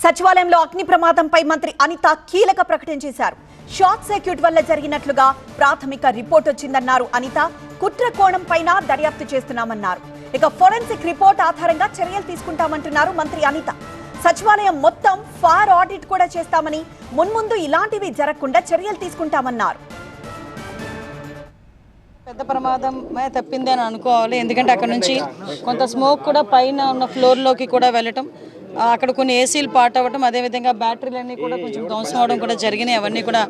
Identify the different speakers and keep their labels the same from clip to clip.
Speaker 1: సచివాలయంలో అగ్ని ప్రమాదంపై మంత్రి అనిత కీలక ప్రకటన చేశారు. షార్ట్ సర్క్యూట్ వల్ల జరిగినట్లుగా ప్రాథమిక రిపోర్ట్ వచ్చిందన్నారు అనిత. కుట్ర కోణం పైన దర్యాప్తు చేస్తున్నామన్నారు. ఇక ఫోరెన్సిక్ రిపోర్ట్ ఆధారంగా చర్యలు తీసుకుంటామంటున్నారు మంత్రి అనిత. సచివాలయం మొత్తం ఫైర్ ఆడిట్ కూడా చేస్తామని, మున్ముందు ఇలాంటివి జరగకుండా చర్యలు తీసుకుంటామన్నారు.
Speaker 2: పెద్ద ప్రమాదమే తప్పింది అని అనుకోవాలి. ఎందుకంటే అక్కడ నుంచి కొంత స్మోక్ కూడా పైన ఉన్న ఫ్లోర్లోకి కూడా వెళ్ళటం, అక్కడ కొన్ని ఏసీలు పాట్ అవ్వటం, అదేవిధంగా బ్యాటరీలన్నీ కూడా కొంచెం ధ్వంసం అవడం కూడా జరిగినాయి. అవన్నీ కూడా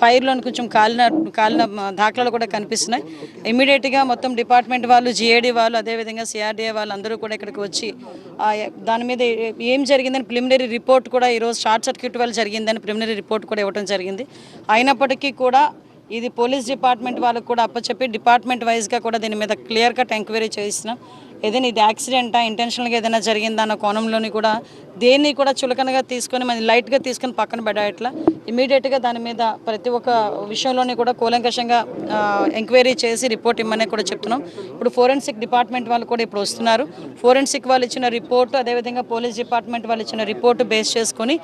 Speaker 2: ఫైర్లో కొంచెం కాలిన దాఖలాలు కూడా కనిపిస్తున్నాయి. ఇమీడియట్గా మొత్తం డిపార్ట్మెంట్ వాళ్ళు, జిఏడి వాళ్ళు, అదేవిధంగా సిఆర్డీఏ వాళ్ళు అందరూ కూడా ఇక్కడికి వచ్చి దాని మీద ఏం జరిగిందని ప్రిలిమినరీ రిపోర్ట్ కూడా ఈరోజు షార్ట్ సర్క్యూట్ వల్ల జరిగిందని ప్రిలిమినరీ రిపోర్ట్ కూడా ఇవ్వడం జరిగింది. అయినప్పటికీ కూడా ఇది పోలీస్ డిపార్ట్మెంట్ వాళ్ళకు కూడా అప్పచెప్పి డిపార్ట్మెంట్ వైజ్గా కూడా దీని మీద క్లియర్ కట్ ఎంక్వైరీ చేయిస్తున్నాం. ఏదైనా ఇది యాక్సిడెంటా, ఇంటెన్షనల్గా ఏదైనా జరిగిందా అన్న కోణంలోని కూడా దేన్ని కూడా చులకనగా తీసుకొని మన లైట్గా తీసుకొని పక్కన పెట్టట్లా ఇమీడియట్గా దాని మీద ప్రతి ఒక్క విషయంలోని కూడా కూలంకషంగా ఎంక్వైరీ చేసి రిపోర్ట్ ఇమ్మనే కూడా చెప్తున్నాం. ఇప్పుడు ఫోరెన్సిక్ డిపార్ట్మెంట్ వాళ్ళు కూడా ఇప్పుడు వస్తున్నారు. ఫోరెన్సిక్ వాళ్ళు ఇచ్చిన రిపోర్టు, అదేవిధంగా పోలీస్ డిపార్ట్మెంట్ వాళ్ళు ఇచ్చిన రిపోర్టు బేస్ చేసుకొని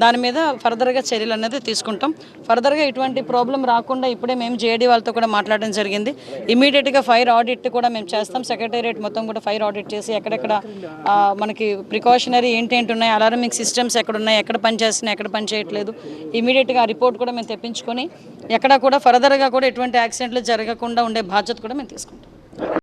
Speaker 2: దాని మీద ఫర్దర్గా చర్యలు అనేది తీసుకుంటాం. ఫర్దర్గా ఇటువంటి ప్రాబ్లం రాకుండా ఇప్పుడే మేము జేడీ వాళ్ళతో కూడా మాట్లాడడం జరిగింది. ఇమీడియట్గా ఫైర్ ఆడిట్ కూడా మేము చేస్తాం. సెక్రటేరియట్ మొత్తం కూడా ఫైర్ ఆడిట్ చేసి ఎక్కడెక్కడ మనకి ప్రికాషనరీ ఏంటేంటి ఉన్నాయి, అలారమింగ్ సిస్టమ్స్ ఎక్కడ ఉన్నాయి, ఎక్కడ పనిచేస్తున్నాయి, ఎక్కడ పని చేయట్లేదు, ఇమీడియట్గా ఆ రిపోర్ట్ కూడా మేము తెప్పించుకొని ఎక్కడ కూడా ఫర్దర్గా కూడా ఎటువంటి యాక్సిడెంట్లు జరగకుండా ఉండే బాధ్యత కూడా మేము తీసుకుంటాం.